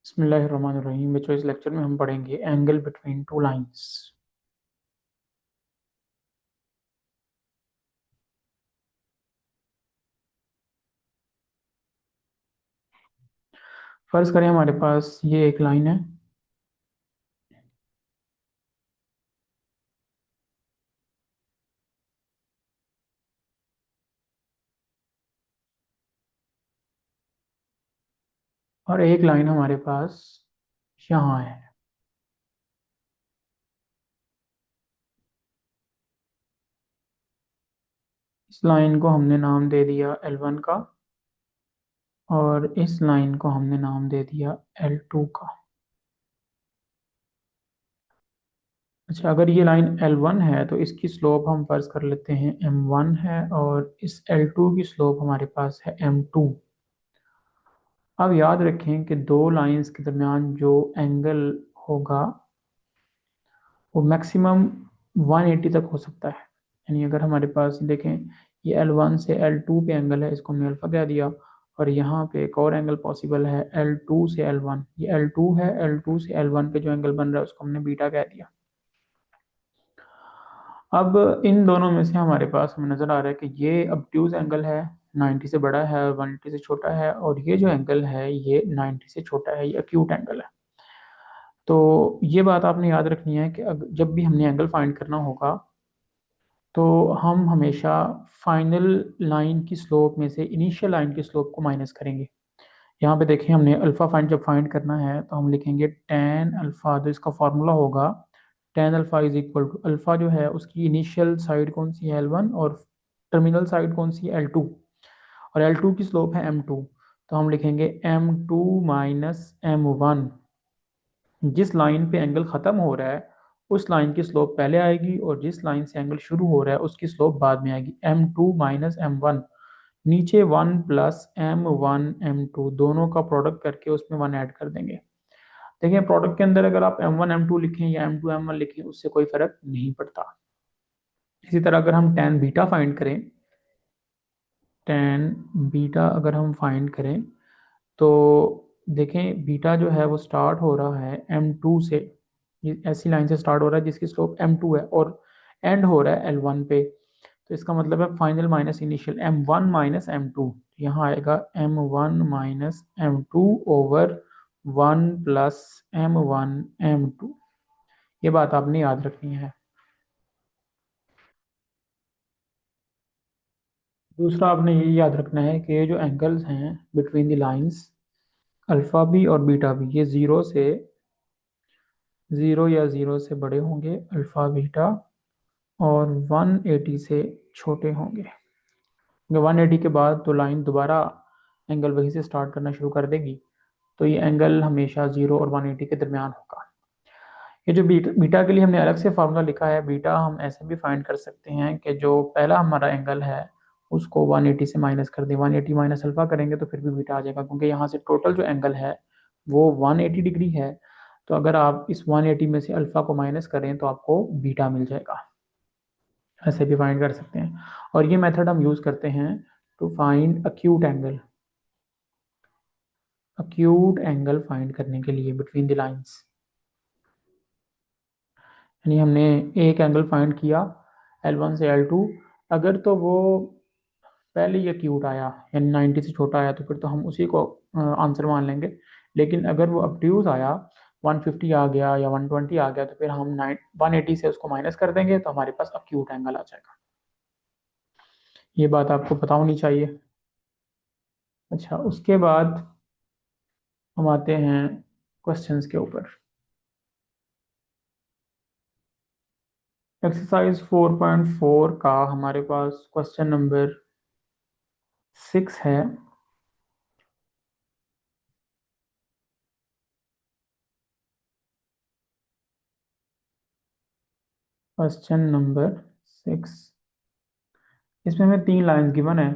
बिस्मिल्लाहिर्रहमानिर्रहीम। बच्चों, इस लेक्चर में हम पढ़ेंगे एंगल बिटवीन टू लाइंस। फर्ज करें हमारे पास ये एक लाइन है और एक लाइन हमारे पास यहाँ है। इस लाइन को हमने नाम दे दिया L1 का और इस लाइन को हमने नाम दे दिया L2 का। अच्छा, अगर ये लाइन L1 है तो इसकी स्लोप हम फर्ज कर लेते हैं M1 है और इस L2 की स्लोप हमारे पास है M2। अब याद रखें कि दो लाइंस के दरमियान जो एंगल होगा वो मैक्सिमम 180 तक हो सकता है। यानी अगर हमारे पास देखें, ये L1 से L2 पे एंगल है, इसको हमने अल्फा कह दिया। और यहाँ पे एक और एंगल पॉसिबल है L2 से L1। ये L2 है, L2 से L1 पे जो एंगल बन रहा है उसको हमने बीटा कह दिया। अब इन दोनों में से हमारे पास हमें नज़र आ रहा है कि ये obtuse एंगल है, 90 से बड़ा है और 180 से छोटा है, और ये जो एंगल है ये 90 से छोटा है, ये अक्यूट एंगल है। तो ये बात आपने याद रखनी है कि जब भी हमने एंगल फाइंड करना होगा तो हम हमेशा फाइनल लाइन की स्लोप में से इनिशियल लाइन की स्लोप को माइनस करेंगे। यहाँ पे देखें, हमने अल्फा फाइंड जब फाइंड करना है तो हम लिखेंगे टेन अल्फा। तो इसका फॉर्मूला होगा tan alpha is equal to, alpha जो है उसकी इनिशियल साइड कौन सी है L1 और टर्मिनल साइड कौन सी है L2, और L2 की स्लोप है M2। तो हम लिखेंगे M2 माइनस M1। जिस लाइन पे एंगल ख़त्म हो रहा है उस लाइन की स्लोप पहले आएगी और जिस लाइन से एंगल शुरू हो रहा है उसकी स्लोप बाद में आएगी। M2 माइनस M1, नीचे 1 प्लस M1 M2 दोनों का प्रोडक्ट करके उसमें 1 ऐड कर देंगे। देखिए, प्रोडक्ट के अंदर अगर आप M1 M2 लिखें या M2 M1 लिखें उससे कोई फर्क नहीं पड़ता। इसी तरह अगर हम टेन बीटा फाइंड करें, टेन बीटा अगर हम फाइंड करें तो देखें बीटा जो है वो स्टार्ट हो रहा है M2 से। ये ऐसी लाइन से स्टार्ट हो रहा है जिसकी स्लोप M2 है और एंड हो रहा है L1 पे। तो इसका मतलब है final minus initial M1 minus M2। यहाँ आएगा M1 minus M2 over 1 plus M1 M2। ये बात आपने याद रखनी है। दूसरा आपने ये याद रखना है कि ये जो एंगल्स हैं बिटवीन द लाइंस अल्फा भी और बीटा भी, ये ज़ीरो से बड़े होंगे अल्फा बीटा, और 180 से छोटे होंगे। 180 के बाद तो लाइन दोबारा एंगल वहीं से स्टार्ट करना शुरू कर देगी। तो ये एंगल हमेशा 0 और 180 के दरमियान होगा। ये जो बीटा के लिए हमने अलग से फार्मूला लिखा है, बीटा हम ऐसे भी फाइंड कर सकते हैं कि जो पहला हमारा एंगल है उसको 180 से माइनस कर दें। 180 माइनस अल्फा करेंगे तो फिर भी बीटा आ जाएगा, क्योंकि यहाँ से टोटल जो एंगल है वो 180 डिग्री है। तो अगर आप इस 180 में से अल्फा को माइनस करें तो आपको बीटा मिल जाएगा। ऐसे भी फाइंड कर सकते हैं, और ये मेथड हम यूज़ करते हैं to find acute angle. Acute angle find करने के लिए बिटवीन द लाइंस, यानी हमने एक एंगल फाइंड किया L1 से L2। अगर तो वो पहले ही अक्यूट आया यानी 90 से छोटा आया तो फिर तो हम उसी को आंसर मान लेंगे। लेकिन अगर वो obtuse आया, 150 आ गया या 120 आ गया, तो फिर हम 180 से उसको माइनस कर देंगे तो हमारे पास अक्यूट एंगल आ जाएगा। ये बात आपको पता होनी चाहिए। अच्छा, उसके बाद हम आते हैं क्वेश्चंस के ऊपर। एक्सरसाइज 4.4 का हमारे पास क्वेश्चन नंबर 6 है। क्वेश्चन नंबर 6, इसमें हमें तीन लाइंस गिवन है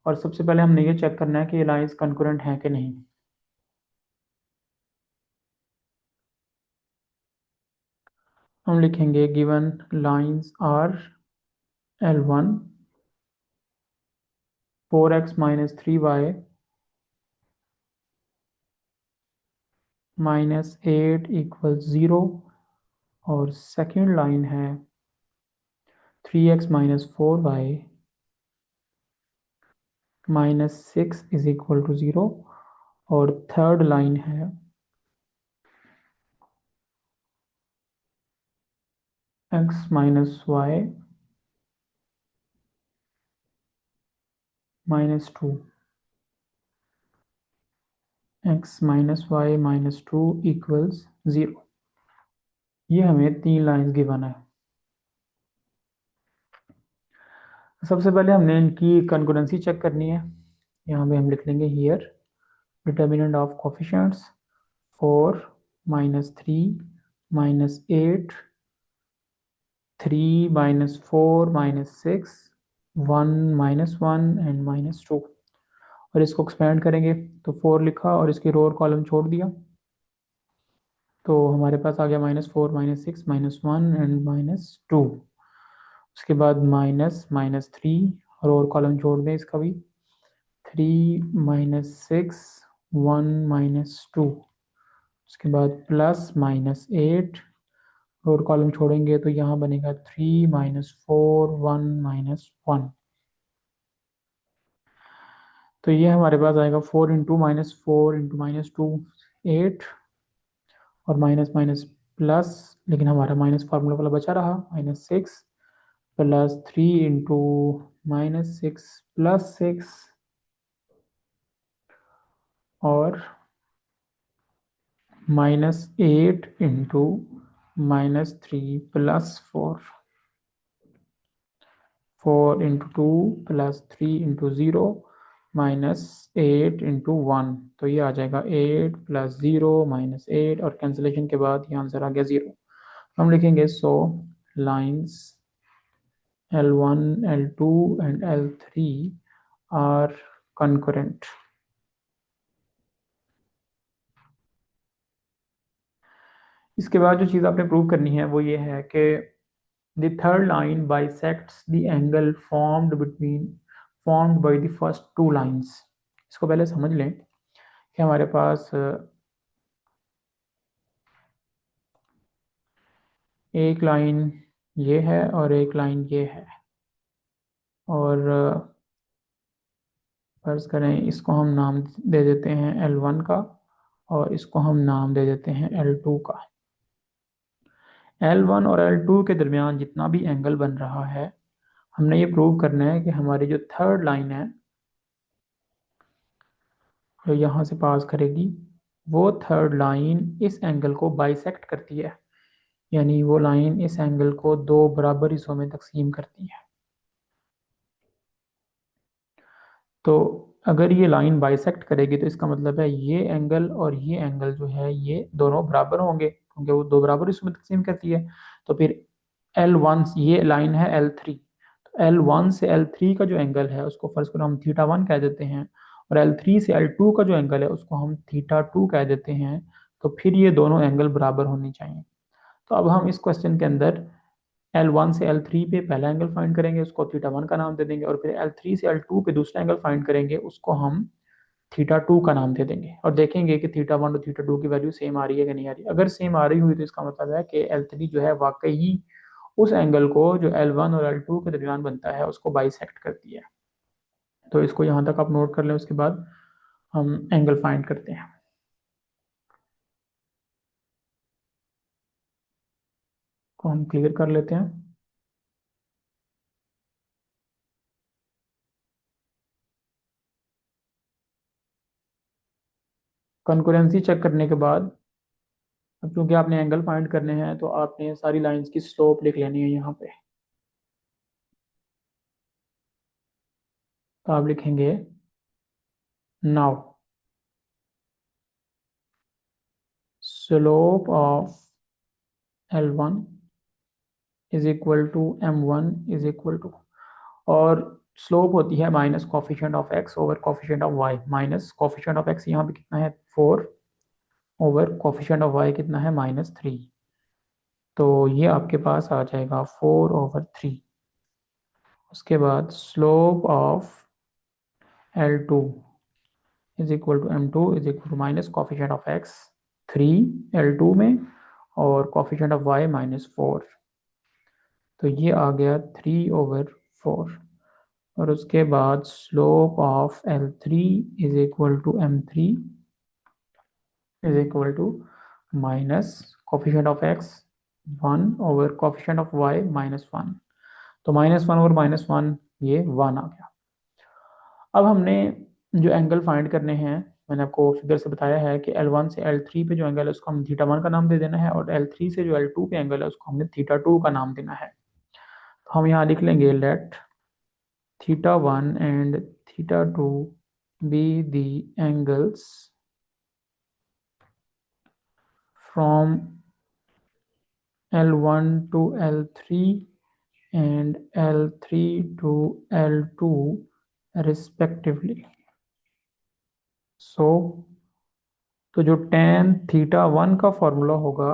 और सबसे पहले हमने ये चेक करना है कि ये लाइंस कंकरेंट हैं कि नहीं। हम लिखेंगे given lines are L1 4x minus 3y -8 equal 0, और सेकेंड लाइन है 3x minus 4y -6 is equal to 0, और थर्ड लाइन है x minus y -2, x minus y -2 equals 0। ये हमें 3 लाइंस गिवन है। सबसे पहले हमने इनकी कंकरेंसी चेक करनी है। यहाँ पे हम लिख लेंगे here determinant of coefficients 4 -3 -8 3 -4 -6 1 -1 and -2, और इसको एक्सपेंड करेंगे तो 4 लिखा और इसकी रो और कॉलम छोड़ दिया, तो हमारे पास आ गया -4 -6 -1 एंड -2। उसके बाद -3 और कॉलम जोड़ दें इसका भी, 3 -6 1 -2। उसके बाद +-8 और कॉलम छोड़ेंगे तो यहाँ बनेगा 3 -4 1 -1। तो ये हमारे पास आएगा 4 इंटू -4 इंटू -2 8, और माइनस माइनस प्लस, लेकिन हमारा माइनस फार्मूला वाला बचा रहा, -6 +3 इंटू -6 +6, और -8 इंटू -3 +4, 4 इंटू 2 +3 इंटू 0 -8 इंटू 1, तो ये आ जाएगा 8 + 0 -8, और कैंसिलेशन के बाद ये आंसर आ गया 0। हम लिखेंगे so lines L1 L2 and L3 are concurrent। इसके बाद जो चीज़ आपने प्रूव करनी है वो ये है कि the third line bisects the angle formed by the first two lines. इसको पहले समझ लें कि हमारे पास एक लाइन ये है और एक लाइन ये है, और फर्ज करें इसको हम नाम दे देते हैं L1 का, और इसको हम नाम दे देते हैं L2 का। L1 और L2 के दरमियान जितना भी एंगल बन रहा है, हमने ये प्रूव करना है कि हमारी जो थर्ड लाइन है जो यहाँ से पास करेगी, वो थर्ड लाइन इस एंगल को बाइसेक्ट करती है, यानी वो लाइन इस एंगल को दो बराबर हिस्सों में तकसीम करती है। तो अगर ये लाइन बाइसेक्ट करेगी तो इसका मतलब है ये एंगल और ये एंगल जो है ये दोनों बराबर होंगे, क्योंकि वो दो बराबर हिस्सों में तकसीम करती है। तो फिर L1, ये लाइन है L3, तो L1 से L3 का जो एंगल है उसको फर्स्ट को हम θ1 कह देते हैं, और L3 से L2 का जो एंगल है उसको हम θ2 कह देते हैं। तो फिर ये दोनों एंगल बराबर होने चाहिए। तो अब हम इस क्वेश्चन के अंदर L1 से L3 पे पहला एंगल फाइंड करेंगे, उसको θ1 का नाम दे देंगे, और फिर L3 से L2 पे दूसरा एंगल फाइंड करेंगे, उसको हम θ2 का नाम दे देंगे, और देखेंगे कि θ1 और θ2 की वैल्यू सेम आ रही है कि नहीं आ रही। अगर सेम आ रही हुई तो इसका मतलब है कि L3 जो है वाकई ही उस एंगल को जो L1 और L2 के दरमियान बनता है उसको बाइसेक्ट करती है। तो इसको यहाँ तक आप नोट कर लें, उसके बाद हम एंगल फाइंड करते हैं। को हम क्लियर कर लेते हैं। कंकरेंसी चेक करने के बाद, अब क्योंकि आपने एंगल फाइंड करने हैं तो आपने सारी लाइंस की स्लोप लिख लेनी है यहाँ पे। तो आप लिखेंगे now slope of L1 is equal to M1 is equal to, और स्लोप होती है minus coefficient of x over coefficient of y. Minus coefficient of x यहाँ पे कितना है 4, ओवर कॉफिशिएंट ऑफ वाई कितना है -3। तो ये आपके पास आ जाएगा 4/3। उसके बाद slope of L2 is equal to M2 is equal to minus coefficient of x L2 में और कोफिशिएंट ऑफ y -4, तो ये आ गया 3/4। और उसके बाद slope of L3 is equal to M3 is equal to minus coefficient of x 1/, coefficient of y -1। तो -1 और -1 ये 1 आ गया। अब हमने जो एंगल फाइंड करने हैं, मैंने आपको फिगर से बताया है कि L1 से L3 पे जो एंगल है उसको हम थीटा 1 का नाम दे देना है, और L3 से जो L2 पे एंगल है उसको हमने थीटा 2 का नाम देना है। तो हम यहाँ लिख लेंगे let theta 1 and theta 2 be the angles from L1 to L3 and L3 to L2 respectively. So तो जो tan थीटा 1 का फॉर्मूला होगा,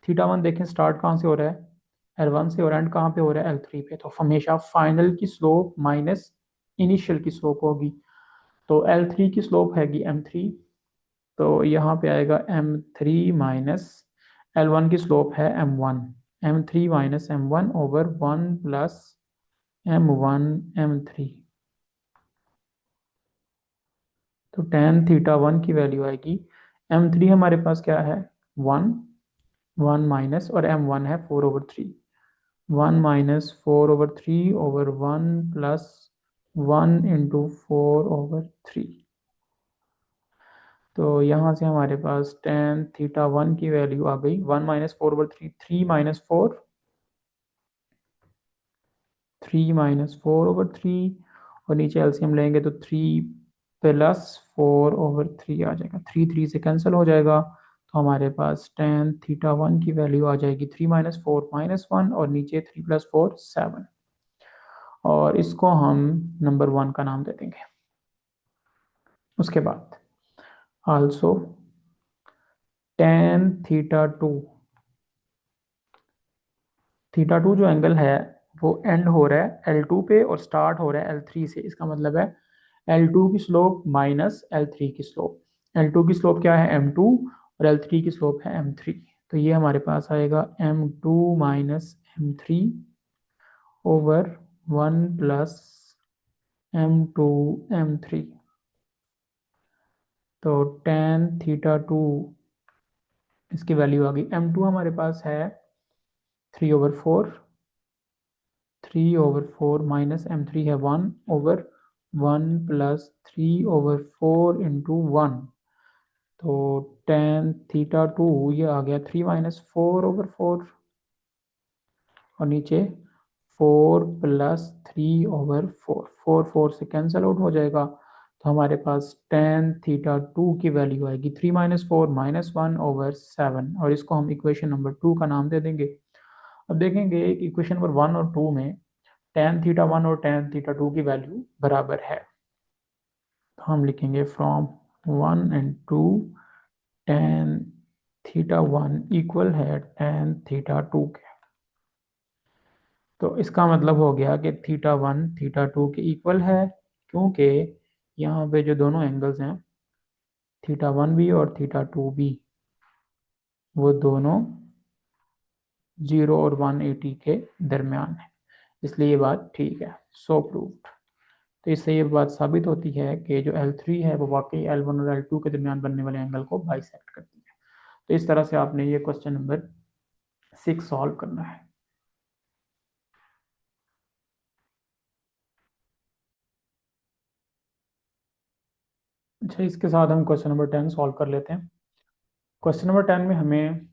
थीटा 1 देखें स्टार्ट कहाँ से हो रहा है, L1 से, और एंड कहाँ पे हो रहा है, L3 पे। तो हमेशा फाइनल की स्लोप माइनस इनिशियल की स्लोप होगी। तो L3 की स्लोप हैगी M3, तो यहाँ पे आएगा M3 माइनस L1 की स्लोप है M1, M3 minus M1 over 1 plus M1 M3। तो tan थीटा 1 की वैल्यू आएगी, M3 हमारे पास क्या है 1, 1 माइनस, और M1 है 4/3, 1 माइनस 4/3 ओवर 1 प्लस 1 इंटू 4/3। तो यहाँ से हमारे पास tan थीटा 1 की वैल्यू आ गई 1 माइनस 4/3, 3 माइनस 4, 3 माइनस 4/3, और नीचे एलसीएम लेंगे तो 3 प्लस 4/3 आ जाएगा, 3 3 से कैंसिल हो जाएगा। तो हमारे पास tan थीटा 1 की वैल्यू आ जाएगी 3 माइनस 4 -1, और नीचे 3 प्लस 4 7, और इसको हम नंबर 1 का नाम दे देंगे। उसके बाद आल्सो tan थीटा 2 जो एंगल है वो एंड हो रहा है L2 पे और स्टार्ट हो रहा है L3 से। इसका मतलब है L2 की स्लोप माइनस L3 की स्लोप। L2 की स्लोप क्या है M2, और L3 की स्लोप है M3। तो ये हमारे पास आएगा M2 minus M3 over 1 plus M2 M3। तो tan थीटा 2 इसकी वैल्यू आ गई, M2 हमारे पास है 3/4, 3/4 माइनस M3 है 1/1 प्लस 3/4 इंटू 1। तो tan थीटा 2 ये आ गया 3 माइनस 4/4, और नीचे 4 प्लस 3/4, 4 4 से कैंसल आउट हो जाएगा। तो हमारे पास tan थीटा 2 की वैल्यू आएगी 3 माइनस 4 -1/7, और इसको हम इक्वेशन नंबर 2 का नाम दे देंगे। अब देखेंगे इक्वेशन नंबर 1 और 2 में tan थीटा 1 और tan थीटा 2 की वैल्यू बराबर है। तो हम लिखेंगे from 1 and 2 tan theta 1 equal है tan थीटा 2 के। तो इसका मतलब हो गया कि थीटा 1 थीटा 2 के इक्वल है, क्योंकि यहाँ पे जो दोनों एंगल्स हैं थीटा 1 भी और थीटा 2 भी, वो दोनों 0 और 180 के दरमियान है, इसलिए ये बात ठीक है, सो प्रूव्ड। तो इससे ये बात साबित होती है कि जो L3 है वो वाकई L1 और L2 के दरमियान बनने वाले एंगल को बाइसेक्ट करती है। तो इस तरह से आपने ये क्वेश्चन नंबर 6 सॉल्व करना है। अच्छा, इसके साथ हम क्वेश्चन नंबर 10 सॉल्व कर लेते हैं। क्वेश्चन नंबर 10 में हमें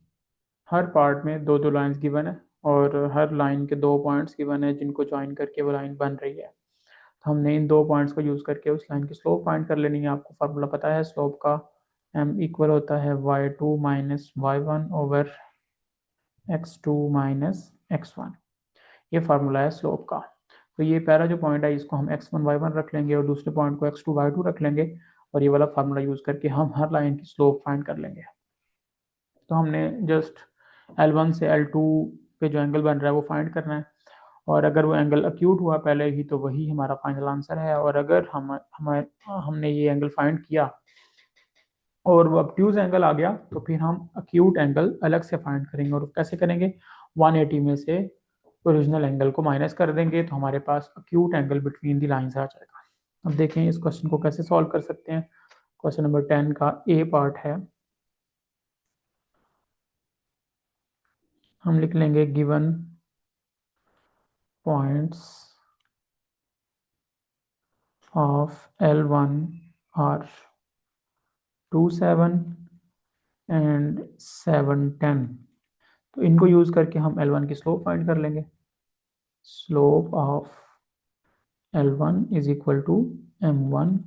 हर पार्ट में दो दो लाइंस गिवन है, और हर लाइन के दो पॉइंट्स गिवन है जिनको ज्वाइन करके वो लाइन बन रही है। तो हमने इन दो पॉइंट्स को यूज़ करके उस लाइन की स्लोप फाइंड कर लेनी है। आपको फार्मूला पता है स्लोप का, m इक्वल होता है y2 minus y1 over x2 minus x1। ये फार्मूला है स्लोप का। तो ये पहला जो पॉइंट है इसको हम x1 y1 रख लेंगे, और दूसरे पॉइंट को x2 y2 रख लेंगे, और ये वाला फार्मूला यूज़ करके हम हर लाइन की स्लोप फाइंड कर लेंगे। तो हमने जस्ट L1 से L2 पे जो एंगल बन रहा है वो फाइंड करना है, और अगर वो एंगल अक्यूट हुआ पहले ही तो वही हमारा फाइनल आंसर है। और अगर हमने ये एंगल फाइंड किया और वो ऑब्ट्यूज एंगल आ गया तो फिर हम अक्यूट एंगल अलग से फाइंड करेंगे। और कैसे करेंगे, 180 में से ओरिजिनल एंगल को माइनस कर देंगे तो हमारे पास acute angle between the lines आ जाएगा। अब देखें इस क्वेश्चन को कैसे सॉल्व कर सकते हैं। क्वेश्चन नंबर 10 का ए पार्ट है, हम लिख लेंगे given points of L1 are 2 7 and 7 10। तो इनको यूज करके हम L1 की स्लोप फाइंड कर लेंगे। Slope of L1 is equal to M1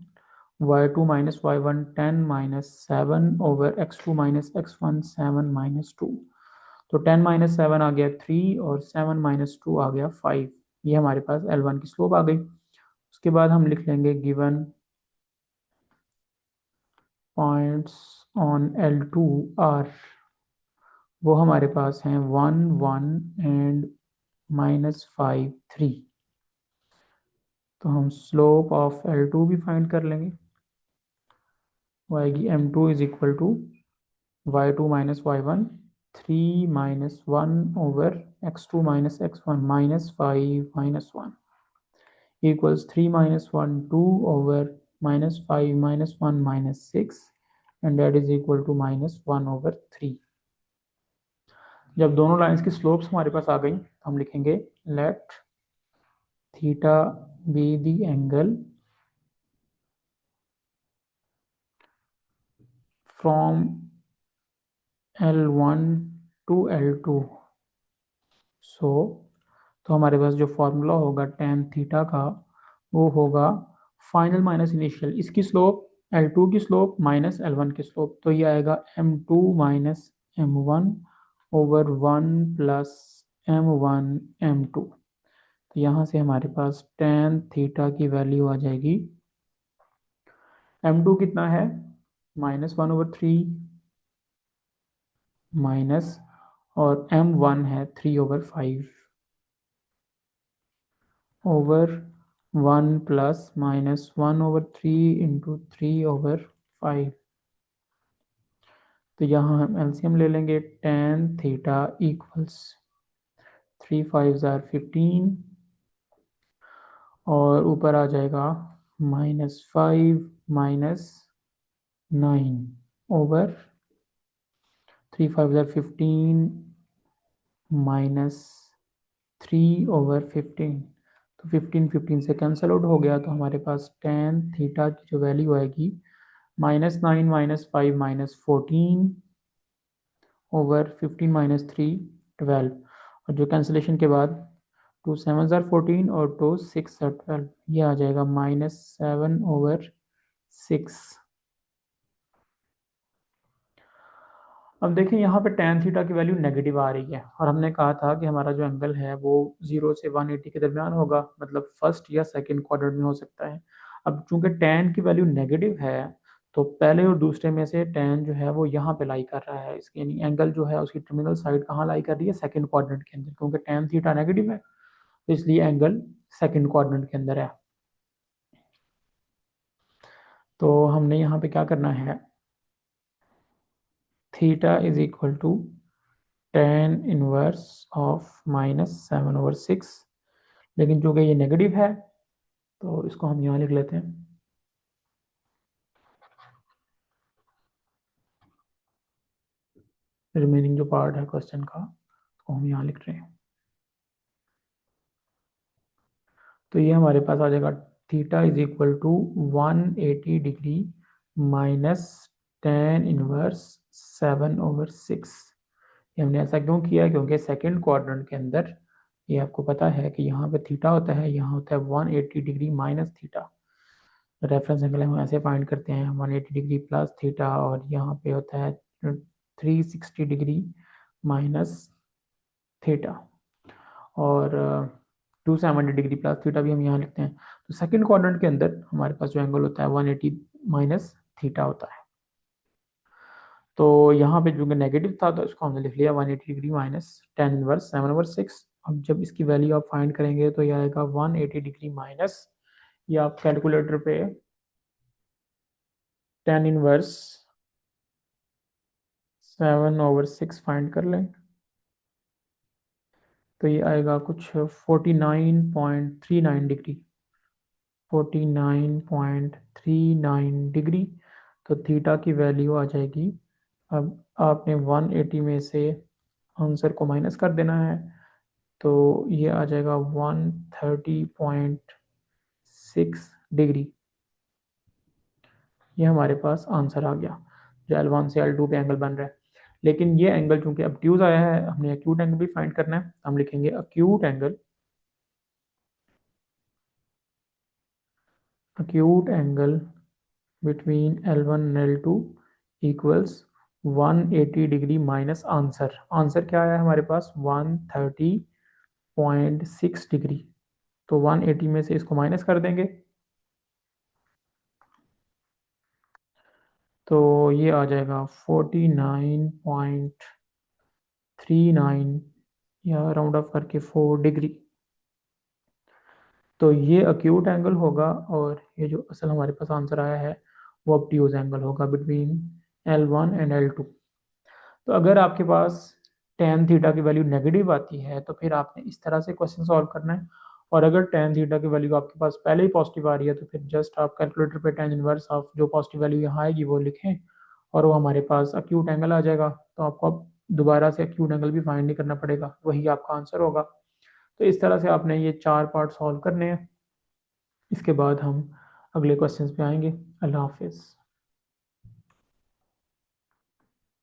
y2 minus y1 10 minus 7 over x2 minus x1 7 minus 2। तो 10 माइनस 7 आ गया 3 और 7 माइनस 2 आ गया 5। ये हमारे पास L1 की स्लोप आ गई। उसके बाद हम लिख लेंगे given points on L2 are, वो हमारे पास हैं 1 1 एंड -5 3। तो हम स्लोप ऑफ L2 भी फाइंड कर लेंगे। वो आएगी M2 is equal to y2 minus y1 3 minus 1 over x2 minus x1 -5 -1 equals 3 minus 1 2 over -5 -1 -6 and that is equal to -1 over 3। जब दोनों लाइंस की स्लोप्स हमारे पास आ गई तो हम लिखेंगे let theta be the angle from L1 to L2। So तो हमारे पास जो फॉर्मूला होगा टेन थीटा का वो होगा फाइनल माइनस इनिशियल, इसकी स्लोप L2 की स्लोप माइनस L1 की स्लोप, तो ये आएगा M2 minus M1 over 1 plus M1 M2। तो यहाँ से हमारे पास टेन थीटा की वैल्यू आ जाएगी, M2 कितना है -1/3 माइनस, और M1 है 3/5 ओवर 1 प्लस -1/3 इंटू 3/5। तो यहाँ हम एलसीएम ले लेंगे, टेन थीटा इक्वल्स 3 5 ज़ार 15 और ऊपर आ जाएगा -5 -9 ओवर 3 5 ज़ार 15 -3/15। तो 15 15 से कैंसल आउट हो गया तो हमारे पास टेन थीटा की जो वैल्यू आएगी -9 -5 -14 ओवर 15 -3 12। और जो कैंसिलेशन के बाद 2 7 ज़ार 14 और 2 6 ज़ार 12, ये आ जाएगा -7/6। अब देखिए यहाँ पे tan थीटा की वैल्यू नेगेटिव आ रही है और हमने कहा था कि हमारा जो एंगल है वो 0 से 180 के दरमियान होगा, मतलब फर्स्ट या सेकंड क्वाड्रेंट में हो सकता है। अब चूंकि tan की वैल्यू नेगेटिव है तो पहले और दूसरे में से tan जो है वो यहाँ पे लाई कर रहा है, इसकी यानी एंगल जो है उसकी टर्मिनल साइड कहाँ लाई कर रही है, सेकंड क्वाड्रेंट के अंदर, क्योंकि tan थीटा नेगेटिव है तो इसलिए एंगल सेकंड क्वाड्रेंट के अंदर है। तो हमने यहाँ पे क्या करना है, theta is equal to tan inverse of -7/6, लेकिन चूंकि ये नेगेटिव है तो इसको हम यहाँ लिख लेते हैं। रिमेनिंग जो पार्ट है क्वेश्चन का उसको हम यहाँ लिख रहे हैं। तो ये हमारे पास आ जाएगा theta is equal to 180 degree minus tan inverse 7/6। ये हमने ऐसा क्यों किया, क्योंकि सेकंड क्वाड्रेंट के अंदर ये आपको पता है कि यहाँ पे थीटा होता है, यहाँ होता है 180 degree minus theta. Reference angle हम ऐसे फाइंड करते हैं 180 डिग्री प्लस थीटा, और यहाँ पे होता है 360 डिग्री माइनस थीटा, और 270 डिग्री प्लस थीटा भी हम यहाँ लिखते हैं। तो सेकंड क्वाड्रेंट के अंदर हमारे पास जो एंगल होता है 180 माइनस थीटा होता है। तो यहाँ पे जो नेगेटिव था तो इसको हमने लिख लिया 180 डिग्री माइनस tan इनवर्स 7/6। अब जब इसकी वैल्यू आप फाइंड करेंगे तो यह आएगा 180 डिग्री माइनस, या आप कैलकुलेटर पे tan इनवर्स 7/6 फाइंड कर लें तो ये आएगा कुछ 49.39 डिग्री। 49.39 डिग्री। तो थीटा की वैल्यू आ जाएगी। अब आपने 180 में से आंसर को माइनस कर देना है, तो ये आ जाएगा 130.6 डिग्री। ये हमारे पास आंसर आ गया जो L1 से L2 पे एंगल बन रहा है। लेकिन ये एंगल चूंकि ऑब्ट्यूज आया है, हमने एक्यूट एंगल भी फाइंड करना है। हम लिखेंगे acute angle between L1 and L2 equals 180 degree minus answer. Answer क्या आया हमारे पास? 130.6 डिग्री। तो 180 में से इसको माइनस कर देंगे तो ये आ जाएगा 49.39 या राउंड ऑफ करके 4 डिग्री। तो ये अक्यूट एंगल होगा और ये जो असल हमारे पास आंसर आया है वो ऑब्ट्यूज एंगल होगा बिटवीन L1 एंड L2। तो अगर आपके पास टेन थीटा की वैल्यू नेगेटिव आती है तो फिर आपने इस तरह से क्वेश्चन सॉल्व करना है। और अगर टेन थीटा की वैल्यू आपके पास पहले ही पॉजिटिव आ रही है तो फिर जस्ट आप कैलकुलेटर पे टेन इनवर्स ऑफ जो पॉजिटिव वैल्यू यहाँ आएगी वो लिखें और वो हमारे पास अक्यूट एंगल आ जाएगा। तो आपको अब दोबारा से अक्यूट एंगल भी फाइंड नहीं करना पड़ेगा, वही आपका आंसर होगा। तो इस तरह से आपने ये चार पार्ट सॉल्व करने हैं। इसके बाद हम अगले क्वेश्चंस पे आएंगे। अल्लाह हाफिज़।